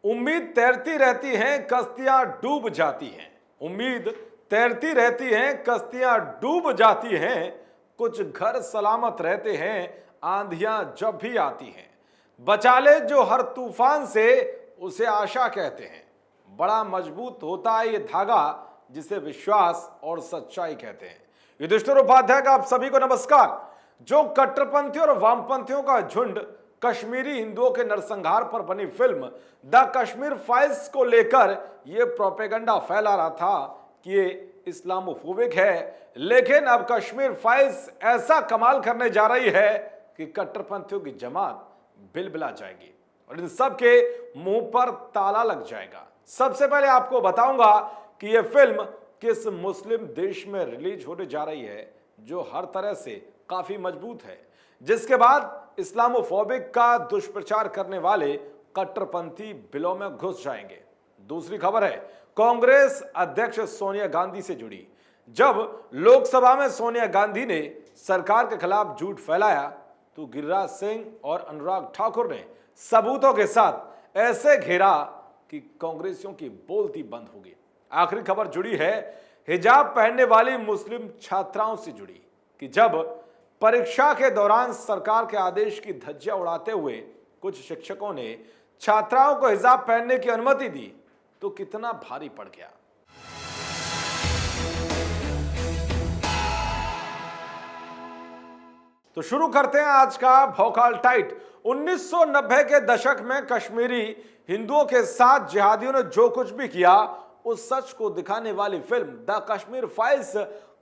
उम्मीद तैरती रहती हैं, कश्तियां डूब जाती हैं। उम्मीद तैरती रहती हैं, कश्तियां डूब जाती हैं। कुछ घर सलामत रहते हैं, आंधियां जब भी आती हैं। बचा ले जो हर तूफान से, उसे आशा कहते हैं। बड़ा मजबूत होता है ये धागा, जिसे विश्वास और सच्चाई कहते हैं। युधिष्ठिर उपाध्याय का आप सभी को नमस्कार। जो कट्टरपंथियों और वामपंथियों का झुंड कश्मीरी हिंदुओं के नरसंहार पर बनी फिल्म द कश्मीर फाइल्स को लेकर यह प्रोपेगेंडा फैला रहा था कि ये इस्लामोफोबिक है, लेकिन अब कश्मीर फाइल्स ऐसा कमाल करने जा रही है कि कट्टरपंथियों की जमात बिलबिला जाएगी और इन सब के मुंह पर ताला लग जाएगा। सबसे पहले आपको बताऊंगा कि यह फिल्म किस मुस्लिम देश में रिलीज होने जा रही है, जो हर तरह से काफी मजबूत है, जिसके बाद इस्लामोफोबिक का दुष्प्रचार करने वाले कट्टरपंथी बिलों में घुस जाएंगे। दूसरी खबर है कांग्रेस अध्यक्ष सोनिया गांधी से जुड़ी। जब लोकसभा में सोनिया गांधी ने सरकार के खिलाफ झूठ फैलाया तो गिरिराज सिंह और अनुराग ठाकुर ने सबूतों के साथ ऐसे घेरा कि कांग्रेसियों की बोलती बंद हो गई। आखिरी खबर जुड़ी है हिजाब पहनने वाली मुस्लिम छात्राओं से जुड़ी कि जब परीक्षा के दौरान सरकार के आदेश की धज्जियां उड़ाते हुए कुछ शिक्षकों ने छात्राओं को हिजाब पहनने की अनुमति दी तो कितना भारी पड़ गया। तो शुरू करते हैं आज का भौकाल टाइट। 1990 के दशक में कश्मीरी हिंदुओं के साथ जिहादियों ने जो कुछ भी किया, उस सच को दिखाने वाली फिल्म द कश्मीर फाइल्स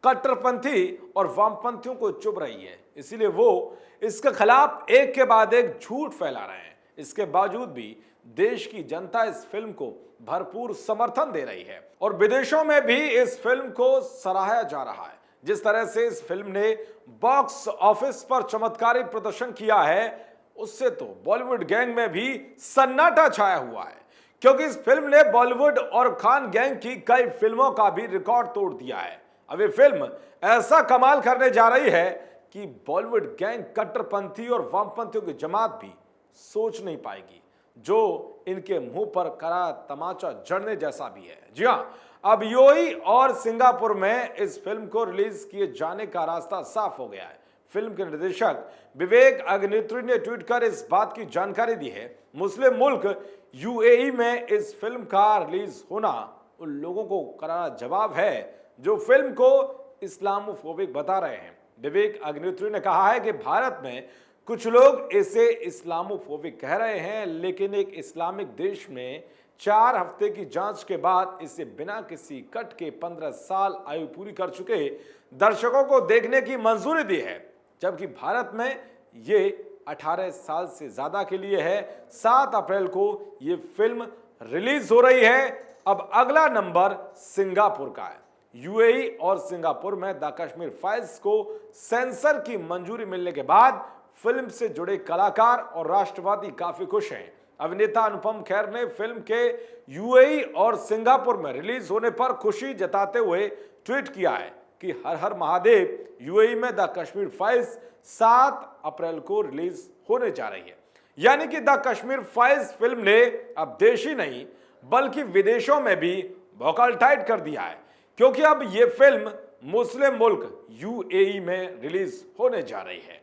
कट्टरपंथी और वामपंथियों को चुभ रही है। इसीलिए वो इसके खिलाफ एक के बाद एक झूठ फैला रहे हैं। इसके बावजूद भी देश की जनता इस फिल्म को भरपूर समर्थन दे रही है और विदेशों में भी इस फिल्म को सराहा जा रहा है। जिस तरह से इस फिल्म ने बॉक्स ऑफिस पर चमत्कारी प्रदर्शन किया है, उससे तो बॉलीवुड गैंग में भी सन्नाटा छाया हुआ है, क्योंकि इस फिल्म ने बॉलीवुड और खान गैंग की कई फिल्मों का भी रिकॉर्ड तोड़ दिया है। अब ये फिल्म ऐसा कमाल करने जा रही है कि बॉलीवुड गैंग कट्टरपंथी और वामपंथियों की जमात भी सोच नहीं पाएगी, जो इनके मुंह पर कड़ा तमाचा जड़ने जैसा भी है। जी हां, अब यूएई और सिंगापुर में इस फिल्म को रिलीज किए जाने का रास्ता साफ हो गया है। फिल्म के निर्देशक विवेक अग्निहोत्री ने ट्वीट कर इस बात की जानकारी दी है। मुस्लिम मुल्क यूएई में इस फिल्म का रिलीज होना उन लोगों को करारा जवाब है जो फिल्म को इस्लामोफोबिक बता रहे हैं। विवेक अग्निहोत्री ने कहा है कि भारत में कुछ लोग इसे इस्लामोफोबिक कह रहे हैं, लेकिन एक इस्लामिक देश में 4 हफ्ते की जांच के बाद इसे बिना किसी कट के 15 साल आयु पूरी कर चुके दर्शकों को देखने की मंजूरी दी है, जबकि भारत में ये 18 साल से ज्यादा के लिए है। 7 अप्रैल को ये फिल्म रिलीज हो रही है। अब अगला नंबर सिंगापुर का है। यूएई और सिंगापुर में द कश्मीर फाइल्स को सेंसर की मंजूरी मिलने के बाद फिल्म से जुड़े कलाकार और राष्ट्रवादी काफी खुश हैं। अभिनेता अनुपम खेर ने फिल्म के यूएई और सिंगापुर में रिलीज होने पर खुशी जताते हुए ट्वीट किया है कि हर हर महादेव, यूएई में द कश्मीर फाइल्स 7 अप्रैल को रिलीज होने जा रही है। यानी कि द कश्मीर फाइल्स फिल्म ने अब देश ही नहीं बल्कि विदेशों में भी भौकाल टाइट कर दिया है, क्योंकि अब यह फिल्म मुस्लिम मुल्क यूएई में रिलीज होने जा रही है।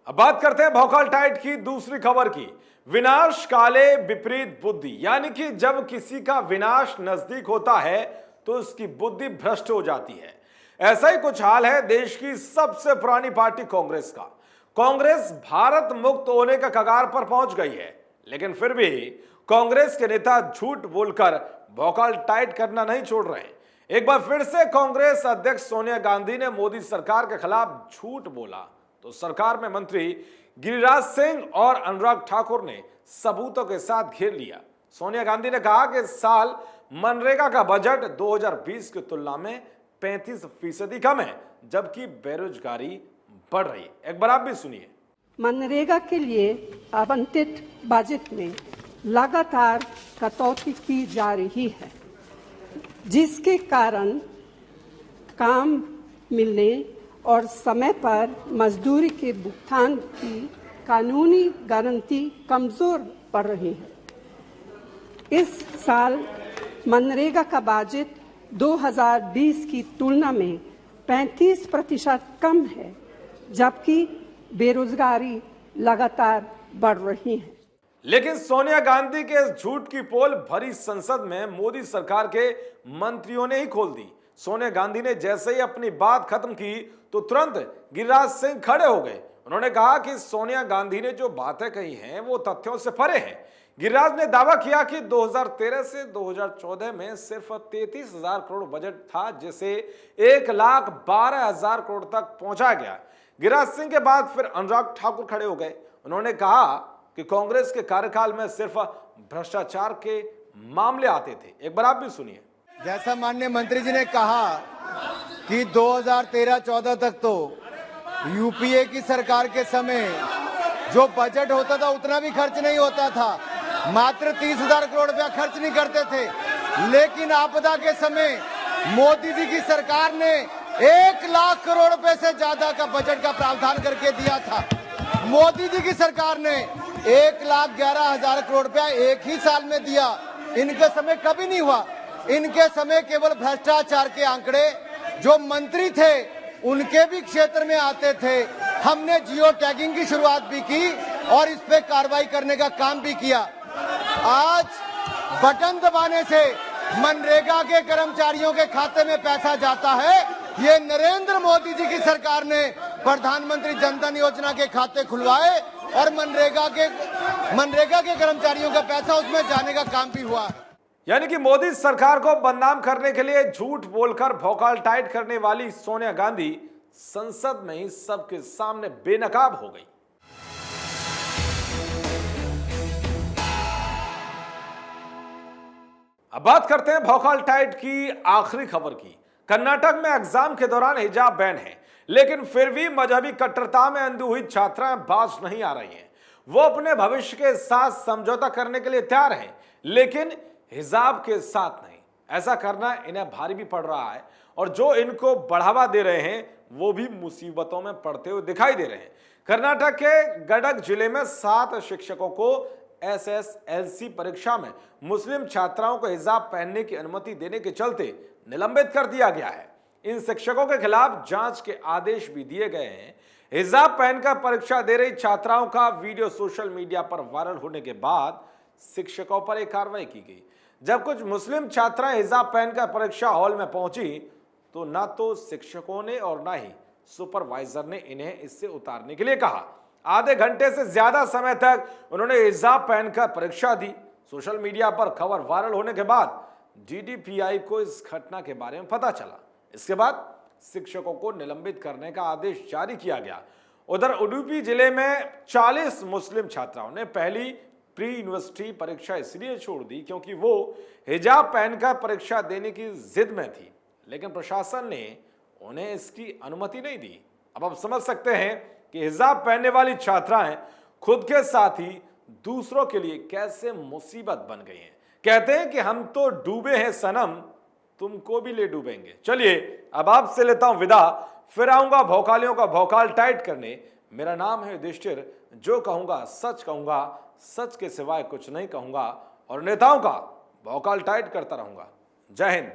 अब बात करते हैं भौकाल टाइट की दूसरी खबर की। विनाश काले विपरीत बुद्धि, यानी कि जब किसी का विनाश नजदीक होता है तो उसकी बुद्धि भ्रष्ट हो जाती है। ऐसा ही कुछ हाल है देश की सबसे पुरानी पार्टी कांग्रेस का। कांग्रेस भारत मुक्त होने का कगार पर पहुंच गई है, लेकिन फिर भी कांग्रेस के नेता झूठ बोलकर भौकाल टाइट करना नहीं छोड़ रहे। एक बार फिर से कांग्रेस अध्यक्ष सोनिया गांधी ने मोदी सरकार के खिलाफ झूठ बोला तो सरकार में मंत्री गिरिराज सिंह और अनुराग ठाकुर ने सबूतों के साथ घेर लिया। सोनिया गांधी ने कहा कि इस साल मनरेगा का बजट 2020 की तुलना में 35% कम है, जबकि बेरोजगारी बढ़ रही है। एक बार आप भी सुनिए। मनरेगा के लिए आवंटित बजट में लगातार कटौती की जा रही है, जिसके कारण काम मिलने और समय पर मजदूरी के भुगतान की कानूनी गारंटी कमजोर पड़ रही है। इस साल मनरेगा का बजट 2020 की तुलना में 35% कम है, जबकि बेरोजगारी लगातार बढ़ रही है। लेकिन सोनिया गांधी के इस झूठ की पोल भरी संसद में मोदी सरकार के मंत्रियों ने ही खोल दी। सोनिया गांधी ने जैसे ही अपनी बात खत्म की तो तुरंत गिरिराज सिंह खड़े हो गए। उन्होंने कहा कि सोनिया गांधी ने जो बातें कही हैं वो तथ्यों से परे हैं। गिरिराज ने दावा किया कि 2013 से 2014 में सिर्फ 33,000 करोड़ बजट था, जिसे 1,12,000 करोड़ तक पहुंचा गया। गिरिराज सिंह के बाद फिर अनुराग ठाकुर खड़े हो गए। उन्होंने कहा कि कांग्रेस के कार्यकाल में सिर्फ भ्रष्टाचार के मामले आते थे। एक बार आप भी सुनिए। जैसा माननीय मंत्री जी ने कहा कि 2013-14 तक तो यूपीए की सरकार के समय जो बजट होता था उतना भी खर्च नहीं होता था, मात्र 30,000 करोड़ रुपया खर्च नहीं करते थे। लेकिन आपदा के समय मोदी जी की सरकार ने 1,00,000 करोड़ रुपए से ज्यादा का बजट का प्रावधान करके दिया था। मोदी जी की सरकार ने 1,11,000 करोड़ रुपया एक ही साल में दिया। इनके समय कभी नहीं हुआ। इनके समय केवल भ्रष्टाचार के आंकड़े जो मंत्री थे उनके भी क्षेत्र में आते थे। हमने जियो टैगिंग की शुरुआत भी की और इस पे कार्रवाई करने का काम भी किया। आज बटन दबाने से मनरेगा के कर्मचारियों के खाते में पैसा जाता है। ये नरेंद्र मोदी जी की सरकार ने प्रधानमंत्री जन धन योजना के खाते खुलवाए और मनरेगा के कर्मचारियों का पैसा उसमें जाने का काम भी हुआ है। यानी कि मोदी सरकार को बदनाम करने के लिए झूठ बोलकर भौकाल टाइट करने वाली सोनिया गांधी संसद में ही सबके सामने बेनकाब हो गई। अब बात करते हैं भौकाल टाइट की आखिरी खबर की। कर्नाटक में एग्जाम के दौरान हिजाब बैन है, लेकिन फिर भी मजहबी कट्टरता में अंधी हुई छात्राएं बाज नहीं आ रही हैं। वो अपने भविष्य के साथ समझौता करने के लिए तैयार हैं, लेकिन हिजाब के साथ नहीं। ऐसा करना इन्हें भारी भी पड़ रहा है और जो इनको बढ़ावा दे रहे हैं वो भी मुसीबतों में पड़ते हुए दिखाई दे रहे हैं। कर्नाटक के गडक जिले में 7 शिक्षकों को SSLC परीक्षा में मुस्लिम छात्राओं को हिजाब पहनने की अनुमति देने के चलते निलंबित कर दिया गया है। इन शिक्षकों के खिलाफ जांच के आदेश भी दिए गए हैं। हिजाब पहनकर परीक्षा दे रही छात्राओं का वीडियो सोशल मीडिया पर वायरल होने के बाद शिक्षकों पर एक कार्रवाई की गई। जब कुछ मुस्लिम छात्राएं हिजाब पहनकर परीक्षा हॉल में पहुंची तो ना तो शिक्षकों ने और ना ही सुपरवाइजर ने इन्हें इससे उतारने के लिए कहा। आधे घंटे से ज्यादा समय तक उन्होंने हिजाब पहनकर परीक्षा दी। सोशल मीडिया पर खबर वायरल होने के बाद DDPI को इस घटना के बारे में पता चला। इसके बाद शिक्षकों को निलंबित करने का आदेश जारी किया गया। उधर उडुपी जिले में 40 मुस्लिम छात्राओं ने पहली प्री यूनिवर्सिटी परीक्षा इसलिए छोड़ दी क्योंकि वो हिजाब पहनकर परीक्षा देने की जिद में थी, लेकिन प्रशासन ने उन्हें इसकी अनुमति नहीं दी। अब आप समझ सकते हैं कि हिजाब पहनने वाली छात्राएं खुद के साथ ही दूसरों के लिए कैसे मुसीबत बन गई हैं। कहते हैं कि हम तो डूबे हैं सनम, तुमको भी ले डूबेंगे। चलिए अब आपसे लेता हूं विदा, फिर आऊंगा भौकालियों का भौकाल टाइट करने। मेरा नाम है युधिष्ठिर। जो कहूंगा सच कहूंगा, सच के सिवाय कुछ नहीं कहूंगा और नेताओं का भौकाल टाइट करता रहूंगा। जय हिंद।